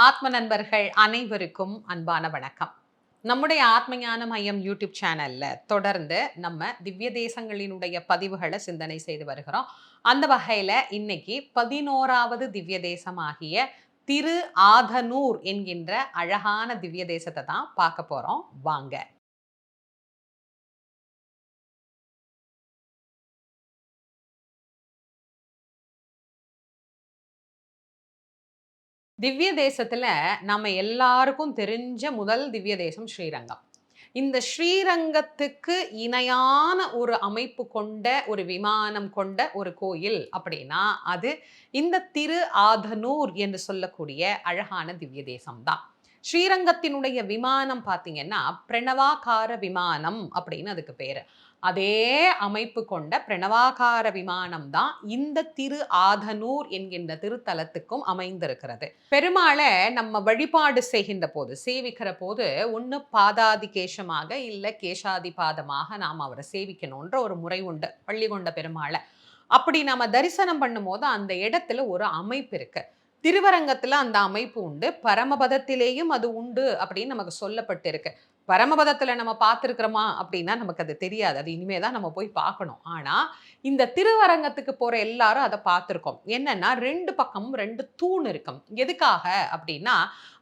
ஆத்ம நண்பர்கள் அனைவருக்கும் அன்பான வணக்கம். நம்முடைய ஆத்ம ஞான மையம் யூடியூப் சேனல்ல தொடர்ந்து நம்ம திவ்ய தேசங்களினுடைய பதிவுகளை சிந்தனை செய்து வருகிறோம். அந்த வகையில இன்னைக்கு 11வது திவ்ய தேசமாகிய திரு ஆதனூர் என்கின்ற அழகான திவ்ய தேசத்தை தான் பார்க்க போறோம். வாங்க. திவ்ய தேசத்துல நம்ம எல்லாருக்கும் தெரிஞ்ச முதல் திவ்ய தேசம் ஸ்ரீரங்கம். இந்த ஸ்ரீரங்கத்துக்கு இணையான ஒரு அமைப்பு கொண்ட ஒரு விமானம் கொண்ட ஒரு கோயில் அப்படின்னா அது இந்த திரு ஆதனூர் என்று சொல்லக்கூடிய அழகான திவ்ய தேசம்தான். ஸ்ரீரங்கத்தினுடைய விமானம் பார்த்தீங்கன்னா பிரணவாகார விமானம் அப்படின்னு அதுக்கு பேரு. அதே அமைப்பு கொண்ட பிரணவாகார விமானம் தான் இந்த திரு ஆதனூர் என்கின்ற திருத்தலத்துக்கும் அமைந்திருக்கிறது. பெருமாளை நம்ம வழிபாடு செய்கின்ற போது சேவிக்கிற போது ஒன்று பாதாதி கேசமாக இல்லை கேசாதி பாதமாக நாம் அவரை சேவிக்கணுன்ற ஒரு முறை உண்டு. பள்ளி கொண்ட பெருமாளை அப்படி நம்ம தரிசனம் பண்ணும்போது அந்த இடத்துல ஒரு அமைப்பு இருக்கு. திருவரங்கத்துல அந்த அமைப்பு உண்டு, பரமபதத்திலேயும் அது உண்டு அப்படின்னு நமக்கு சொல்லப்பட்டிருக்கு. பரமபதத்துல நம்ம பார்த்துருக்கிறோமா அப்படின்னா நமக்கு அது தெரியாது. அது இனிமே தான் நம்ம போய் பார்க்கணும். ஆனா இந்த திருவரங்கத்துக்கு போற எல்லாரும் அதை பார்த்துருக்கோம். என்னன்னா 2 பக்கமும் 2 தூண் இருக்கும். எதுக்காக அப்படின்னா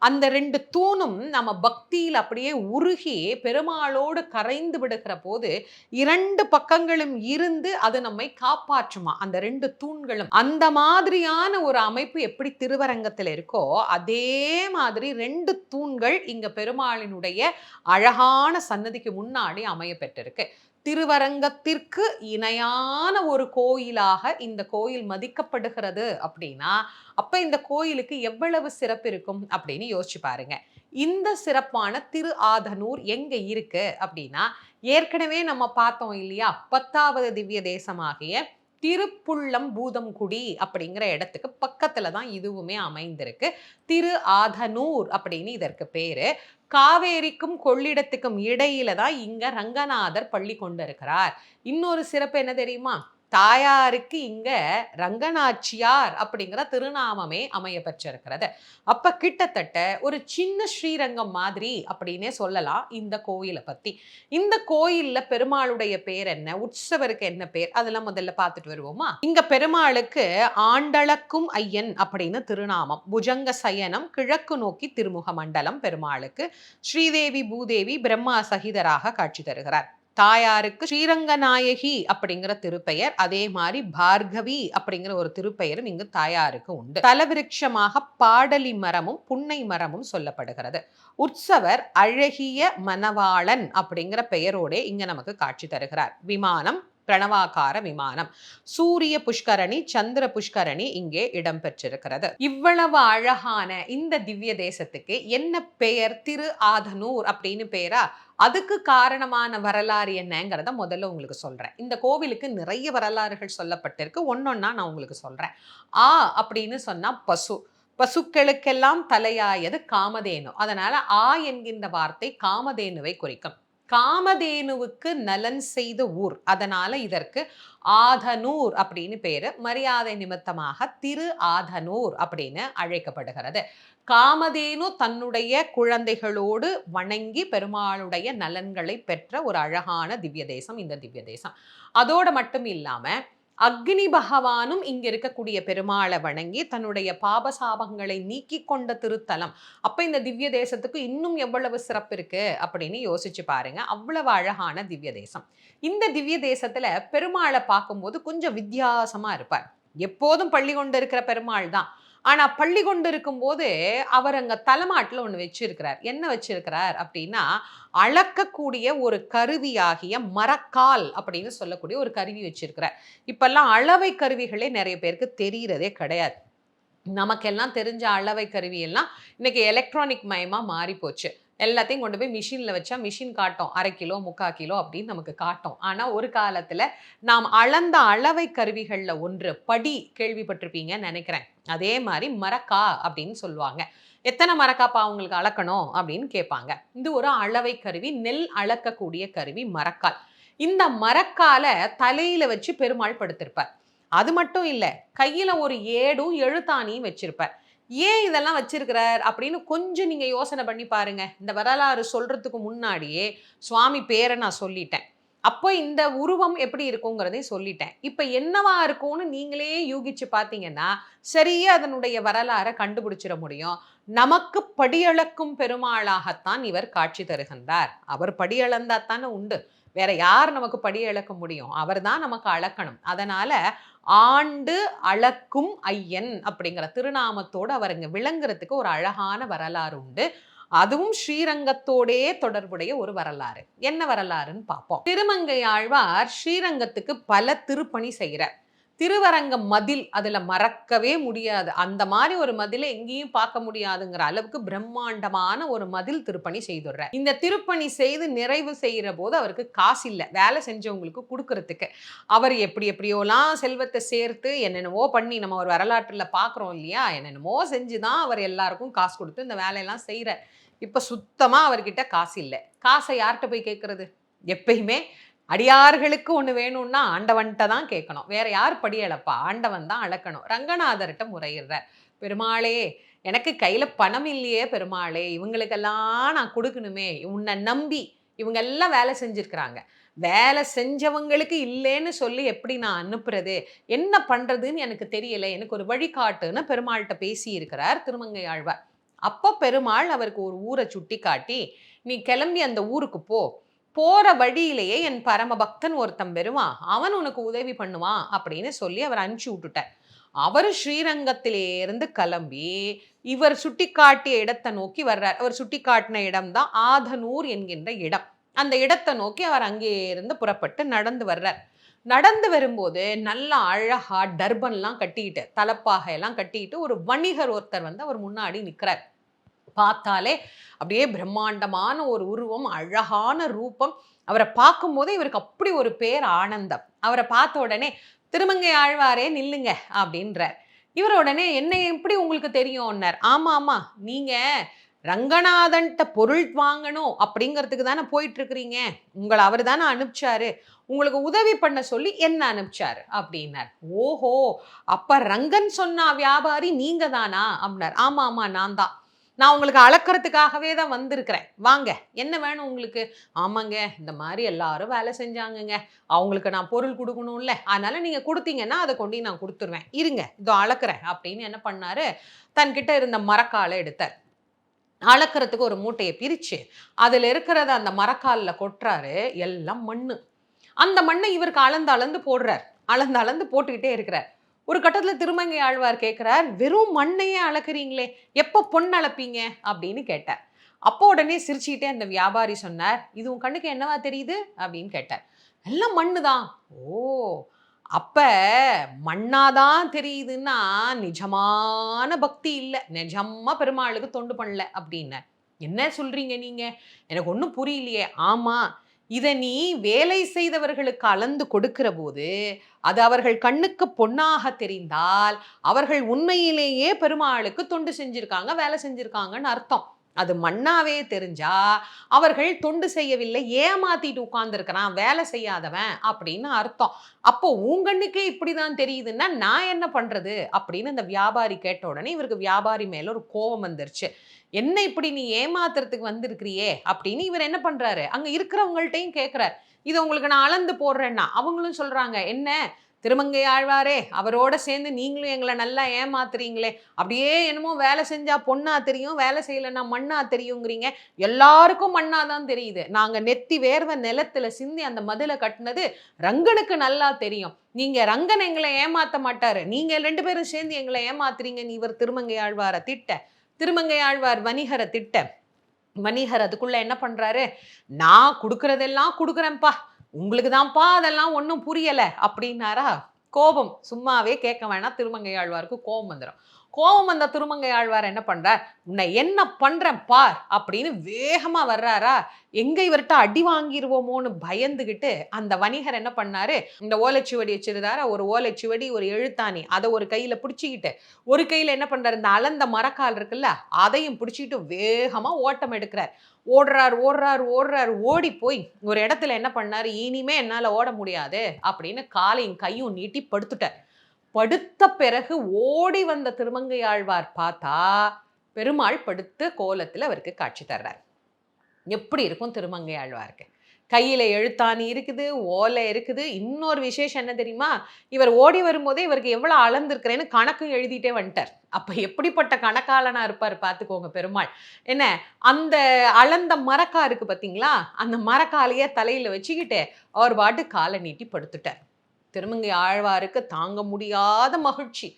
அந்த 2 தூணும் நம்ம பக்தியில் அப்படியே உருகி பெருமாளோடு கரைந்து விடுகிற போது 2 பக்கங்களும் இருந்து அது நம்மை காப்பாற்றுமா. அந்த 2 தூண்களும் அந்த மாதிரியான ஒரு அமைப்பு எப்படி திருவரங்கத்தில் இருக்கோ அதே மாதிரி 2 தூண்கள் இங்க பெருமாளினுடைய அழகான சன்னதிக்கு முன்னாடி அமைய பெற்றிருக்கு. திருவரங்கத்திற்கு இணையான ஒரு கோயிலாக இந்த கோயில் மதிக்கப்படுகிறது அப்படின்னா அப்ப இந்த கோயிலுக்கு எவ்வளவு சிறப்பு இருக்கும் அப்படின்னு யோசிச்சு பாருங்க. இந்த சிறப்பான திரு ஆதனூர் எங்க இருக்கு அப்படின்னா ஏற்கனவே நம்ம பார்த்தோம் இல்லையா 10வது திவ்ய தேசமாகிய திருப்புள்ளம் பூதம்குடி அப்படிங்கிற இடத்துக்கு பக்கத்துல தான் இதுவுமே அமைந்திருக்கு. திரு ஆதனூர் அப்படின்னு இதற்கு பேரு. காவேரிக்கும் கொள்ளிடத்துக்கும் இடையில தான் இங்க ரங்கநாதர் பள்ளி கொண்டிருக்கிறார். இன்னொரு சிறப்பு என்ன தெரியுமா? தாயாருக்கு இங்க ரங்கநாச்சியார் அப்படிங்கிற திருநாமமே அமைய பெற்றிருக்கிறது. அப்ப கிட்டத்தட்ட ஒரு சின்ன ஸ்ரீரங்கம் மாதிரி அப்படின்னே சொல்லலாம் இந்த கோயிலை பத்தி. இந்த கோயில்ல பெருமாளுடைய பேர் என்ன, உற்சவருக்கு என்ன பேர், அதெல்லாம் முதல்ல பார்த்துட்டு வருவோமா? இங்க பெருமாளுக்கு ஆண்டளக்கும் ஐயன் அப்படின்னு திருநாமம். புஜங்க சயனம் கிழக்கு நோக்கி திருமுக மண்டலம் பெருமாளுக்கு. ஸ்ரீதேவி பூதேவி பிரம்மா சகிதராக காட்சி தருகிறார். தாயாருக்கு ஸ்ரீரங்கநாயகி அப்படிங்கிற திருப்பெயர், அதே மாதிரி பார்கவி அப்படிங்கிற ஒரு திருப்பெயரும் இங்கு தாயாருக்கு உண்டு. தலவிருட்சமாக பாடலி மரமும் புன்னை மரமும் சொல்லப்படுகிறது. உற்சவர் அழகிய மணவாளன் அப்படிங்கிற பெயரோட இங்க நமக்கு காட்சி தருகிறார். விமானம் பிரணவாகார விமானம். சூரிய புஷ்கரணி சந்திர புஷ்கரணி இங்கே இடம்பெற்றிருக்கிறது. இவ்வளவு அழகான இந்த திவ்ய தேசத்துக்கு என்ன பெயர்? திரு ஆதனூர் அப்படின்னு பேரா? அதுக்கு காரணமான வரலாறு என்னங்கிறத முதல்ல உங்களுக்கு சொல்றேன். இந்த கோவிலுக்கு நிறைய வரலாறுகள் சொல்லப்பட்டிருக்கு. ஒன்னொன்னா நான் உங்களுக்கு சொல்றேன். அப்படின்னு சொன்னா பசு. பசுக்களுக்கெல்லாம் தலையாயது காமதேனு. அதனால என்கின்ற வார்த்தை காமதேனுவை குறிக்கும். காமதேனுவுக்கு நலன் செய்த ஊர், அதனால இதற்கு ஆதனூர் அப்படின்னு பேரு. மரியாதை நிமித்தமாக திரு ஆதனூர் அப்படின்னு அழைக்கப்படுகிறது. காமதேனு தன்னுடைய குழந்தைகளோடு வணங்கி பெருமாளுடைய நலன்களை பெற்ற ஒரு அழகான திவ்ய தேசம் இந்த திவ்ய தேசம். அதோட மட்டும் இல்லாம அக்னி பகவானும் இங்க இருக்கக்கூடிய பெருமாளை வணங்கி தன்னுடைய பாபசாபங்களை நீக்கி கொண்ட திருத்தலம். அப்ப இந்த திவ்ய தேசத்துக்கு இன்னும் எவ்வளவு சிறப்பு இருக்கு அப்படின்னு யோசிச்சு பாருங்க. அவ்வளவு அழகான திவ்ய தேசம். இந்த திவ்ய தேசத்துல பெருமாளை பார்க்கும்போது கொஞ்சம் வித்தியாசமா இருப்பார். எப்போதும் பள்ளி கொண்டு இருக்கிற பெருமாள் தான். ஆனா பள்ளி கொண்டு இருக்கும் போது அவர் அங்க தலைமாட்டுல ஒண்ணு வச்சிருக்கிறார். என்ன வச்சிருக்கிறார் அப்படின்னா அளக்கக்கூடிய ஒரு கருவியாகிய மரக்கால் அப்படின்னு சொல்லக்கூடிய ஒரு கருவி வச்சிருக்கிறார். இப்பெல்லாம் அளவை கருவிகளே நிறைய பேருக்கு தெரியறதே கிடையாது. நமக்கெல்லாம் தெரிஞ்ச அளவை கருவி எல்லாம் இன்னைக்கு எலக்ட்ரானிக் மயமா மாறி போச்சு. எல்லாத்தையும் கொண்டு போய் மிஷின்ல வச்சா மிஷின் காட்டும் 1/2 கிலோ 3/4 கிலோ அப்படின்னு நமக்கு காட்டும். ஆனா ஒரு காலத்துல நாம் அளந்த அளவை கருவிகள்ல ஒன்று படி கேள்விப்பட்டிருப்பீங்கன்னு நினைக்கிறேன். அதே மாதிரி மரக்கா அப்படின்னு சொல்லுவாங்க. எத்தனை மரக்காப்பா உங்களுக்கு அளக்கணும் அப்படின்னு கேட்பாங்க. இது ஒரு அளவை கருவி, நெல் அளக்கக்கூடிய கருவி மரக்கால். இந்த மரக்கால தலையில வச்சு பெருமாள் படுத்திருப்பார். அது மட்டும் இல்ல, கையில ஒரு ஏடும் எழுத்தாணியும் வச்சிருப்பார். ஏன் இதெல்லாம் வச்சிருக்கிறார் அப்படின்னு கொஞ்சம் நீங்க யோசனை பண்ணி பாருங்க. இந்த வரலாறு சொல்றதுக்கு முன்னாடியே சுவாமி பேரை நான் சொல்லிட்டேன். அப்போ இந்த உருவம் எப்படி இருக்குங்கிறதையும் சொல்லிட்டேன். இப்ப என்னவா இருக்கும்னு நீங்களே யூகிச்சு பார்த்தீங்கன்னா, சரியா அதனுடைய வரலாற கண்டுபிடிச்சிட முடியும். நமக்கு படியளக்கும் பெருமாளாகத்தான் இவர் காட்சி தருகின்றார். அவர் படியளந்தா தானே உண்டு. வேற யார் நமக்கு படி அளக்க முடியும்? அவர் தான் நமக்கு அளக்கணும். அதனால ஆண்டு அளக்கும் ஐயன் அப்படிங்கிற திருநாமத்தோடு அவர் இங்க விளங்குறதுக்கு ஒரு அழகான வரலாறு உண்டு. அதுவும் ஸ்ரீரங்கத்தோடே தொடர்புடைய ஒரு வரலாறு. என்ன வரலாறுன்னு பார்ப்போம். திருமங்கை ஆழ்வார் ஸ்ரீரங்கத்துக்கு பல திருப்பணி செய்கிறார். திருவரங்க மதில் அதுல மறக்கவே முடியாது. அந்த மாதிரி ஒரு மதிலை எங்கேயும் பார்க்க முடியாதுங்கிற அளவுக்கு பிரம்மாண்டமான ஒரு மதில் திருப்பணி செய்துடுற. இந்த திருப்பணி செய்து நிறைவு செய்யற போது அவருக்கு காசு இல்லை வேலை செஞ்சவங்களுக்கு கொடுக்கறதுக்கு. அவர் எப்படி எப்படியோலாம் செல்வத்தை சேர்த்து என்னென்னவோ பண்ணி நம்ம ஒரு வரலாற்றுல பார்க்குறோம் இல்லையா, என்னென்னமோ செஞ்சுதான் அவர் எல்லாருக்கும் காசு கொடுத்து இந்த வேலையெல்லாம் செய்யறார். இப்ப சுத்தமா அவர்கிட்ட காசு இல்லை. காசை யார்கிட்ட போய் கேட்கறது? எப்பயுமே அடியார்களுக்கு ஒண்ணு வேணும்னா ஆண்டவன்கிட்ட தான் கேட்கணும். வேற யார் படி அளப்பா? ஆண்டவன் தான் அளக்கணும். ரங்கநாதர்கிட்ட முறையிடுறார். பெருமாளே, எனக்கு கையில பணம் இல்லையே பெருமாளே, இவங்களுக்கெல்லாம் நான் கொடுக்கணுமே, உன்னை நம்பி இவங்க எல்லாம் வேலை செஞ்சிருக்கிறாங்க. வேலை செஞ்சவங்களுக்கு இல்லைன்னு சொல்லி எப்படி நான் அனுப்புறது, என்ன பண்றதுன்னு எனக்கு தெரியல, எனக்கு ஒரு வழிகாட்டுன்னு பெருமாள்கிட்ட பேசி இருக்கிறார் திருமங்கை ஆழ்வார். அப்போ பெருமாள் அவருக்கு ஒரு ஊரை சுட்டி காட்டி, நீ கிளம்பி அந்த ஊருக்கு போ, போற வழியிலேயே என் பரம பக்தன் ஒருத்தன் வருவான், அவன் உனக்கு உதவி பண்ணுவான் அப்படின்னு சொல்லி அவர் அனுப்பிச்சு விட்டுட்டார். அவர் ஸ்ரீரங்கத்திலேருந்து கிளம்பி இவர் சுட்டிக்காட்டிய இடத்தை நோக்கி வர்றார். அவர் சுட்டிக்காட்டின இடம் தான் ஆதனூர் என்கின்ற இடம். அந்த இடத்தை நோக்கி அவர் அங்கே இருந்து புறப்பட்டு நடந்து வர்றார். நடந்து வரும்போது நல்ல அழகா டர்பன்லாம் கட்டிக்கிட்டு தலப்பாகை எல்லாம் கட்டிக்கிட்டு ஒரு வணிகர் ஒருத்தர் வந்து அவர் முன்னாடி நிற்கிறார். பார்த்தாலே அப்படியே பிரம்மாண்டமான ஒரு உருவம், அழகான ரூபம். அவரை பார்க்கும் போதே இவருக்கு அப்படி ஒரு பேர் ஆனந்தம். அவரை பார்த்த உடனே திருமங்கை ஆழ்வாரே நில்லுங்க அப்படின்றார். இவர் உடனே என்ன எப்படி உங்களுக்கு தெரியும்னார். ஆமா ஆமா, நீங்க ரங்கநாதன்ட்ட பொருள் வாங்கணும் அப்படிங்கிறதுக்கு தானே போயிட்டு இருக்கிறீங்க, உங்களை அவர் தானே அனுப்பிச்சாரு, உங்களுக்கு உதவி பண்ண சொல்லி என்ன அனுப்பிச்சாரு அப்படின்னார். ஓஹோ, அப்ப ரங்கன் சொன்ன வியாபாரி நீங்க தானா அப்படின்னார். ஆமா ஆமா, நான் தான். நான் உங்களுக்கு அளக்கிறதுக்காகவே தான் வந்திருக்கிறேன், வாங்க என்ன வேணும் உங்களுக்கு? ஆமாங்க, இந்த மாதிரி எல்லாரும் வேலை செஞ்சாங்கங்க, அவங்களுக்கு நான் பொருள் கொடுக்கணும்ல, அதனால நீங்க கொடுத்தீங்கன்னா அதை கொண்டு நான் கொடுத்துருவேன், இருங்க இதோ அளக்குறேன் அப்படின்னு என்ன பண்ணாரு, தன்கிட்ட இருந்த மரக்காலை எடுத்தார். அளக்கிறதுக்கு ஒரு மூட்டையை பிரிச்சு அதுல இருக்கிறத அந்த மரக்காலில் கொட்டுறாரு. எல்லாம் மண்ணு. அந்த மண்ணை இவருக்கு அளந்து அளந்து போடுறார். அளந்து அளந்து போட்டுக்கிட்டே இருக்கிறார். ஒரு கட்டத்துல திருமங்கை ஆழ்வார் கேட்கிறார், வெறும் மண்ணையே அளக்குறீங்களே, எப்ப பொன் அளப்பீங்க அப்படின்னு கேட்டார். அப்போ உடனே சிரிச்சுக்கிட்டே அந்த வியாபாரி சொன்னார், இது உன் கண்ணுக்கு என்னவா தெரியுது அப்படின்னு கேட்டார். எல்லாம் மண்ணுதான். ஓ, அப்ப மண்ணாதான் தெரியுதுன்னா நிஜமான பக்தி இல்லை, நிஜமா பெருமாளுக்கு தொண்டு பண்ணல அப்படின்னு. என்ன சொல்றீங்க நீங்க, எனக்கு ஒன்றும் புரியலையே. ஆமா, இதை நீ வேலை செய்தவர்களுக்கு அளந்து கொடுக்கிற போது அது அவர்கள் கண்ணுக்கு பொன்னாக தெரிந்தால் அவர்கள் உண்மையிலேயே பெருமாளுக்கு தொண்டு செஞ்சிருக்காங்க, வேலை செஞ்சிருக்காங்கன்னு அர்த்தம். அது மண்ணாவே தெரிஞ்சா அவர்கள் தொண்டு செய்யவில்லை, ஏமாத்திட்டு உட்கார்ந்துருக்கிறான், வேலை செய்யாதவன் அப்படின்னு அர்த்தம். அப்போ உங்கண்ணுக்கே இப்படிதான் தெரியுதுன்னா நான் என்ன பண்றது அப்படின்னு அந்த வியாபாரி கேட்ட உடனே இவருக்கு வியாபாரி மேல ஒரு கோபம் வந்துருச்சு. என்ன இப்படி நீ ஏமாத்துறதுக்கு வந்திருக்கிறியே அப்படின்னு இவர் என்ன பண்றாரு, அங்க இருக்கிறவங்கள்ட்டையும் கேட்கிறார், இதை உங்களுக்கு நான் அளந்து போடுறேன்னா அவங்களும் சொல்றாங்க, என்ன திருமங்கை ஆழ்வாரே, அவரோட சேர்ந்து நீங்களும் எங்களை நல்லா ஏமாத்துறீங்களே, அப்படியே என்னமோ வேலை செஞ்சா பொண்ணா தெரியும், வேலை செய்யலைன்னா மண்ணா தெரியுங்கிறீங்க, எல்லாருக்கும் மண்ணா தான் தெரியுது, நாங்க நெத்தி வேர்வை நிலத்துல சிந்தி அந்த மதிலை கட்டினது ரங்கனுக்கு நல்லா தெரியும், நீங்க ரங்கன் எங்களை ஏமாத்த மாட்டாரு, நீங்க 2 பேரும் சேர்ந்து எங்களை ஏமாத்துறீங்கன்னு இவர் திருமங்கை ஆழ்வாரை திட்ட, திருமங்கை ஆழ்வார் வணிகரை திட்ட, வணிகர் அதுக்குள்ள என்ன பண்றாரு, நான் கொடுக்கறதெல்லாம் கொடுக்குறேன்ப்பா, உங்களுக்கு தான்ப்பா அதெல்லாம் ஒன்றும் புரியலை அப்படின்னாரா. கோபம் சும்மாவே கேட்க வேணாம், திருமங்கை ஆழ்வாருக்கு கோபம் வந்துடும். கோபம் வந்த திருமங்கை ஆழ்வார் என்ன பண்றார், உன்னை என்ன பண்றேன் பார் அப்படின்னு வேகமா வர்றாரா. எங்க இவர்கிட்ட அடி வாங்கிடுவோமோன்னு பயந்துகிட்டு அந்த வணிகர் என்ன பண்ணாரு, இந்த ஓலைச்சுவடி வச்சிருந்தாரு, ஒரு ஓலைச்சுவடி ஒரு எழுத்தாணி அதை ஒரு கையில பிடிச்சிக்கிட்டு ஒரு கையில என்ன பண்றாரு, இந்த அளந்த மரக்கால் இருக்குல்ல அதையும் பிடிச்சிக்கிட்டு வேகமா ஓட்டம் எடுக்கிறார். ஓடுறார் ஓடுறார் ஓடுறார், ஓடி போய் ஒரு இடத்துல என்ன பண்ணாரு, இனிமே என்னால ஓட முடியாது அப்படின்னு காலையும் கையும் நீட்டி படுத்துட்டார். படுத்த பிறகு ஓடி வந்த திருமங்கையாழ்வார் பார்த்தா பெருமாள் படுத்த கோலத்துல அவருக்கு காட்சி தர்றார். எப்படி இருக்கும் திருமங்கையாழ்வாருக்கு? கையில எழுத்தாணி இருக்குது, ஓலை இருக்குது. இன்னொரு விசேஷம் என்ன தெரியுமா? இவர் ஓடி வரும்போதே இவருக்கு எவ்வளோ அளந்திருக்கிறேன்னு கணக்கும் எழுதிட்டே வந்துட்டார். அப்ப எப்படிப்பட்ட கணக்காளனா இருப்பாரு பார்த்துக்கோங்க பெருமாள். என்ன, அந்த அளந்த மரக்கா இருக்கு பார்த்தீங்களா? அந்த மரக்காலையே தலையில வச்சுக்கிட்டு அவர் பாட்டு காலை நீட்டி படுத்துட்டார். திருமங்கை ஆழ்வாருக்கு தாங்க முடியாத மகிழ்ச்சி.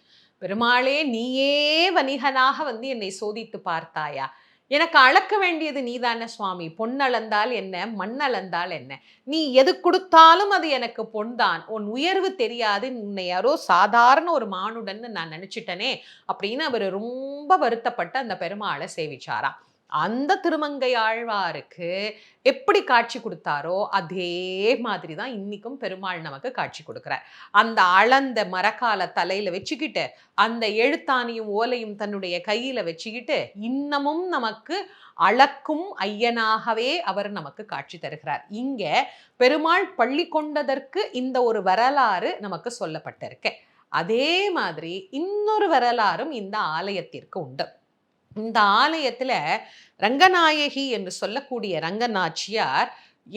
பெருமாளே, நீயே வணிகனாக வந்து என்னை சோதித்து பார்த்தாயா? எனக்கு அளக்க வேண்டியது நீதானே சுவாமி. பொன் அளந்தால் என்ன, மண் அளந்தால் என்ன? நீ எது கொடுத்தாலும் அது எனக்கு பொன்தான். உன் உயர்வு தெரியாது. உன்னை யாரோ சாதாரண ஒரு மானுடன்னு நான் நினைச்சிட்டனே அப்படின்னு அவர் ரொம்ப வருத்தப்பட்டு அந்த பெருமாளை சேவிச்சாராம். அந்த திருமங்கை ஆழ்வாருக்கு எப்படி காட்சி கொடுத்தாரோ அதே மாதிரி தான் இன்னைக்கும் பெருமாள் நமக்கு காட்சி கொடுக்கிறார். அந்த அளந்த மரக்கால தலையில வச்சுக்கிட்டு, அந்த எழுத்தாணியும் ஓலையும் தன்னுடைய கையில வச்சுக்கிட்டு, இன்னமும் நமக்கு அளக்கும் ஐயனாகவே அவர் நமக்கு காட்சி தருகிறார். இங்க பெருமாள் பள்ளி கொண்டதற்கு இந்த ஒரு வரலாறு நமக்கு சொல்லப்பட்டிருக்கு. அதே மாதிரி இன்னொரு வரலாறும் இந்த ஆலயத்திற்கு உண்டு. இந்த ஆலயத்துல ரங்கநாயகி என்று சொல்லக்கூடிய ரங்கநாச்சியார்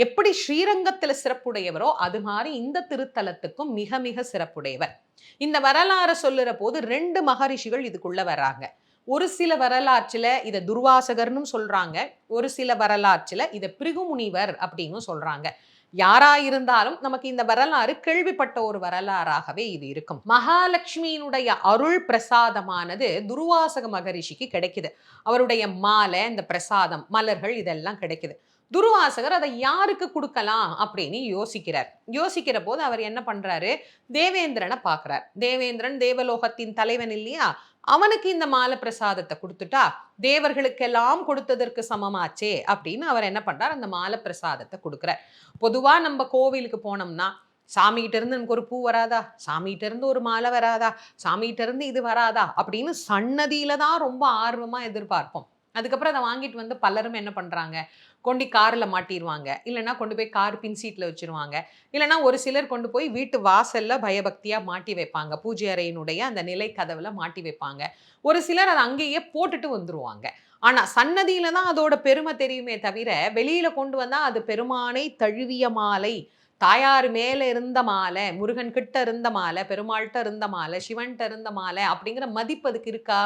எப்படி ஸ்ரீரங்கத்துல சிறப்புடையவரோ அது மாதிரி இந்த திருத்தலத்துக்கும் மிக மிக சிறப்புடையவர். இந்த வரலாறு சொல்லுற போது 2 மகரிஷிகள் இதுக்குள்ள வர்றாங்க. ஒரு சில வரலாற்றுல இத துர்வாசகர்னு சொல்றாங்க, ஒரு சில வரலாற்றுல இத பிருகுமுனிவர் அப்படின்னு சொல்றாங்க. யாராயிருந்தாலும் நமக்கு இந்த வரலாறு கேள்விப்பட்ட ஒரு வரலாறாகவே இது இருக்கும். மகாலட்சுமியினுடைய அருள் பிரசாதமானது துர்வாசக மகரிஷிக்கு கிடைக்குது. அவருடைய மாலை, இந்த பிரசாதம், மலர்கள் இதெல்லாம் கிடைக்குது. துர்வாசகர் அதை யாருக்கு கொடுக்கலாம் அப்படின்னு யோசிக்கிறார். யோசிக்கிற போது அவர் என்ன பண்றாரு? தேவேந்திரனை பார்க்கிறார். தேவேந்திரன் தேவலோகத்தின் தலைவன் இல்லையா? அவனுக்கு இந்த மாலை பிரசாதத்தை கொடுத்துட்டா தேவர்களுக்கெல்லாம் கொடுத்ததற்கு சமமாச்சே அப்படின்னு அவர் என்ன பண்றார்? அந்த மாலை பிரசாதத்தை கொடுக்கிறார். பொதுவா நம்ம கோவிலுக்கு போனோம்னா சாமிகிட்ட இருந்து நமக்கு ஒரு பூ வராதா, சாமிகிட்ட இருந்து ஒரு மாலை வராதா, சாமிகிட்ட இருந்து இது வராதா அப்படின்னு சன்னதியில தான் ரொம்ப ஆர்வமா எதிர்பார்ப்போம். அதுக்கப்புறம் அதை வாங்கிட்டு வந்து பலரும் என்ன பண்றாங்க? கொண்டு கார்ல மாட்டிடுவாங்க, இல்லைன்னா கொண்டு போய் கார் பின் சீட்ல வச்சிருவாங்க, இல்லைன்னா ஒரு சிலர் கொண்டு போய் வீட்டு வாசல்ல பயபக்தியா மாட்டி வைப்பாங்க. பூஜை அறையினுடைய அந்த நிலை கதவுல மாட்டி வைப்பாங்க. ஒரு சிலர் அதை அங்கேயே போட்டுட்டு வந்துருவாங்க. ஆனா சன்னதியில தான் அதோட பெருமை தெரியுமே தவிர வெளியில கொண்டு வந்தா அது பெருமானை தழுவிய மாலை, தாயார் மேல இருந்த மாலை, முருகன் கிட்ட இருந்த மாலை, பெருமாள்கிட்ட இருந்த மாலை, சிவன்கிட்ட இருந்த மாலை அப்படிங்கிற மதிப்பு அதுக்கு இருக்கா?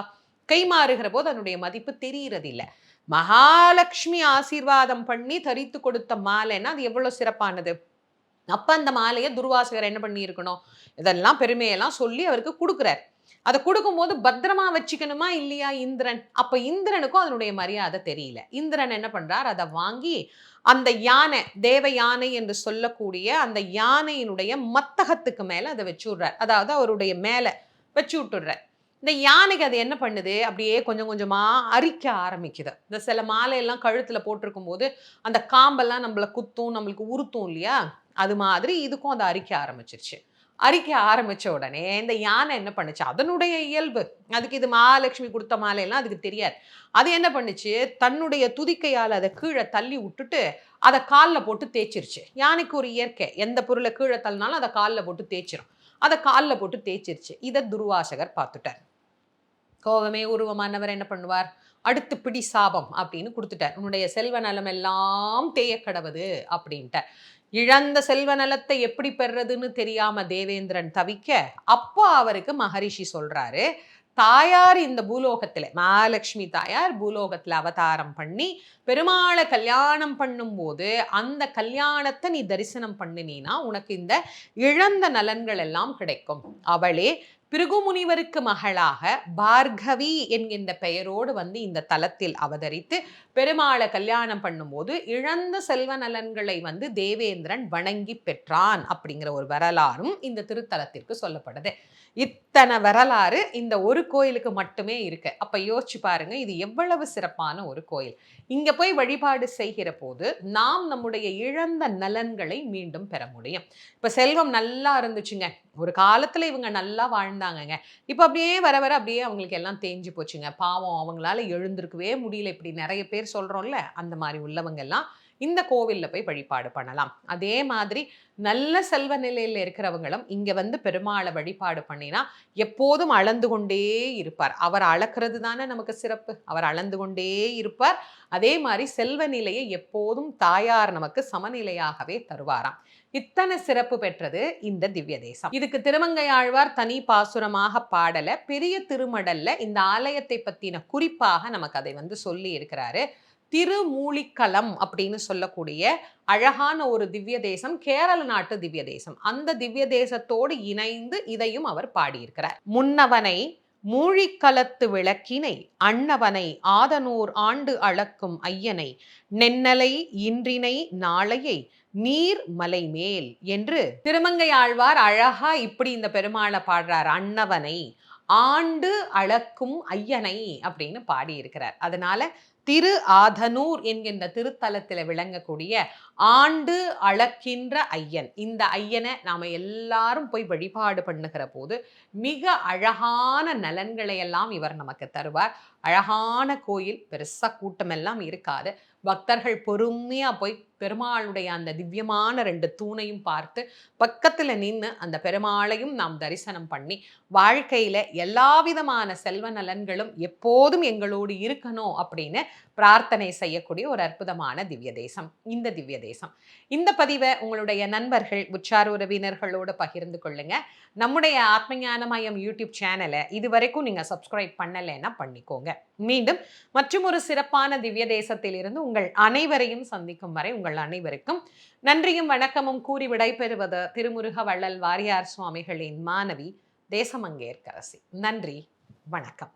கை மாறுகிற போது அதனுடைய மதிப்பு தெரியறது இல்லை. மகாலட்சுமி ஆசீர்வாதம் பண்ணி தரித்து கொடுத்த மாலைன்னா அது எவ்வளவு சிறப்பானது. அப்ப அந்த மாலையை துர்வாசகர் என்ன பண்ணி இருக்கணும்? இதெல்லாம் பெருமையெல்லாம் சொல்லி அவருக்கு கொடுக்குறார். அதை கொடுக்கும்போது பத்திரமா வச்சுக்கணுமா இல்லையா இந்திரன்? அப்ப இந்திரனுக்கும் அதனுடைய மரியாதை தெரியல. இந்திரன் என்ன பண்றார்? அதை வாங்கி அந்த யானை, தேவ யானை என்று சொல்லக்கூடிய அந்த யானையினுடைய மத்தகத்துக்கு மேல அதை வச்சு விடுறார். அதாவது அவருடைய மேல வச்சு விட்டுடுறார். இந்த யானைக்கு அது என்ன பண்ணுது? அப்படியே கொஞ்சம் கொஞ்சமா அரிக்க ஆரம்பிக்குது. இந்த சில மாலையெல்லாம் கழுத்துல போட்டிருக்கும் போது அந்த காம்பெல்லாம் நம்மள குத்தும், நம்மளுக்கு உறுத்தும் இல்லையா? அது மாதிரி இதுக்கும் அதை அரிக்க ஆரம்பிச்சிருச்சு. அரிக்க ஆரம்பிச்ச உடனே இந்த யானை என்ன பண்ணுச்சு? அதனுடைய இயல்பு. அதுக்கு இது மகாலட்சுமி கொடுத்த மாலையெல்லாம் அதுக்கு தெரியாது. அது என்ன பண்ணுச்சு? தன்னுடைய துதிக்கையால் அதை கீழே தள்ளி விட்டுட்டு அதை காலில் போட்டு தேய்ச்சிருச்சு. யானைக்கு ஒரு இயற்கை, எந்த பொருளை கீழே தள்ளினாலும் அதை காலில் போட்டு தேய்ச்சிரும். அதை காலில் போட்டு தேய்ச்சிருச்சு. இதை துர்வாசகர் பார்த்துட்டார். கோபமே உருவமானவர் என்ன பண்ணுவார்? அடுத்து பிடி சாபம் அப்படின்னு கொடுத்துட்டார். உன்னுடைய செல்வ நலம் எல்லாம் தேய கடவுது அப்படின்ட்டார். இழந்த செல்வ நலத்தை எப்படி பெறதுன்னு தெரியாம தேவேந்திரன் தவிக்க, அப்போ அவருக்கு மகரிஷி சொல்றாரு, தாயார் இந்த பூலோகத்துல, மகாலட்சுமி தாயார் பூலோகத்துல அவதாரம் பண்ணி பெருமாளை கல்யாணம் பண்ணும் போது அந்த கல்யாணத்தை நீ தரிசனம் பண்ணினா உனக்கு இந்த இழந்த நலன்கள் எல்லாம் கிடைக்கும். அவளே பிருகுமுனிவருக்கு மகளாக பார்கவி என்கின்ற பெயரோடு வந்து இந்த தலத்தில் அவதரித்து பெருமாளை கல்யாணம் பண்ணும்போது இழந்த செல்வ நலன்களை வந்து தேவேந்திரன் வணங்கி பெற்றான் அப்படிங்கிற ஒரு வரலாறும் இந்த திருத்தலத்திற்கு சொல்லப்படுது. இத்தனை வரலாறு இந்த ஒரு கோயிலுக்கு மட்டுமே இருக்கு. அப்ப யோசிச்சு பாருங்க, இது எவ்வளவு சிறப்பான ஒரு கோயில். இங்க போய் வழிபாடு செய்கிற போது நாம் நம்முடைய இழந்த நலன்களை மீண்டும் பெற முடியும். இப்ப செல்வம் நல்லா இருந்துச்சுங்க, ஒரு காலத்துல இவங்க நல்லா வாழ்ந்தாங்கங்க, இப்ப அப்படியே வர வர அப்படியே அவங்களுக்கு எல்லாம் தேஞ்சு போச்சுங்க, பாவம் அவங்களால எழுந்திருக்கவே முடியல, இப்படி நிறைய பேர் சொல்றோம்ல, அந்த மாதிரி உள்ளவங்க எல்லாம் இந்த கோவில்ல போய் வழிபாடு பண்ணலாம். அதே மாதிரி நல்ல செல்வ நிலையில இருக்கிறவங்களும் இங்க வந்து பெருமாளை வழிபாடு பண்ணினா எப்போதும் அளந்து கொண்டே இருப்பார். அவர் அளக்கிறது தானே நமக்கு சிறப்பு. அவர் அளந்து கொண்டே இருப்பார். அதே மாதிரி செல்வ நிலையை எப்போதும் தாயார் நமக்கு சமநிலையாகவே தருவாராம். இத்தனை சிறப்பு பெற்றது இந்த திவ்ய தேசம். இதுக்கு திருமங்கையாழ்வார் தனி பாசுரமாக பாடல, பெரிய திருமடல்ல இந்த ஆலயத்தை பத்தின குறிப்பாக நமக்கு அதை வந்து சொல்லி இருக்கிறாரு. திருமூலிக்கலம் அப்படின்னு சொல்லக்கூடிய அழகான ஒரு திவ்ய தேசம், கேரள நாட்டு திவ்ய தேசம். அந்த திவ்ய தேசத்தோடு இணைந்து இதையும் அவர் பாடியிருக்கிறார். முன்னவனை மூழிக்கலத்து விளக்கினை அன்னவனை ஆதனூர் ஆண்டு அளக்கும் ஐயனை நென்னலை இன்றினை நாளையை நீர் மலை மேல் என்று திருமங்கை ஆழ்வார் அழகா இப்படி இந்த பெருமாளை பாடுறார். அன்னவனை ஆண்டு அளக்கும் ஐயனை அப்படின்னு பாடியிருக்கிறார். அதனால திரு ஆதனூர் என்கின்ற திருத்தலத்தில் விளங்கக்கூடிய ஆண்டு அளக்கின்ற ஐயன், இந்த ஐயனை நாம எல்லாரும் போய் வழிபாடு பண்ணுகிற போது மிக அழகான நலன்களை எல்லாம் இவர் நமக்கு தருவார். அழகான கோயில், பெருசா கூட்டமெல்லாம் இருக்காது. பக்தர்கள் பொறுமையா போய் பெருமாளுடைய அந்த திவ்யமான 2 தூணையும் பார்த்து பக்கத்துல நின்று அந்த பெருமாளையும் நாம் தரிசனம் பண்ணி வாழ்க்கையில எல்லா விதமான செல்வ நலன்களும் எப்போதும் எங்களோடு இருக்கணும் அப்படின்னு பிரார்த்தனை செய்யக்கூடிய ஒரு அற்புதமான திவ்ய தேசம் இந்த திவ்ய தேசம். இந்த பதிவை உங்களுடைய நண்பர்கள், உற்றார் உறவினர்களோடு பகிர்ந்து கொள்ளுங்க. நம்முடைய ஆத்மஞானமயம் யூடியூப் சேனலை இதுவரைக்கும் நீங்க சப்ஸ்கிரைப் பண்ணலைன்னா பண்ணிக்கோங்க. மீண்டும் மற்றும் ஒரு சிறப்பான திவ்ய தேசத்தில் இருந்து உங்கள் அனைவரையும் சந்திக்கும் வரை உங்கள் அனைவருக்கும் நன்றியும் வணக்கமும் கூறி விடைபெறுவது திருமுருக வள்ளல் வாரியார் சுவாமிகளின் மாணவி தேசமங்கேற்கரசி. நன்றி, வணக்கம்.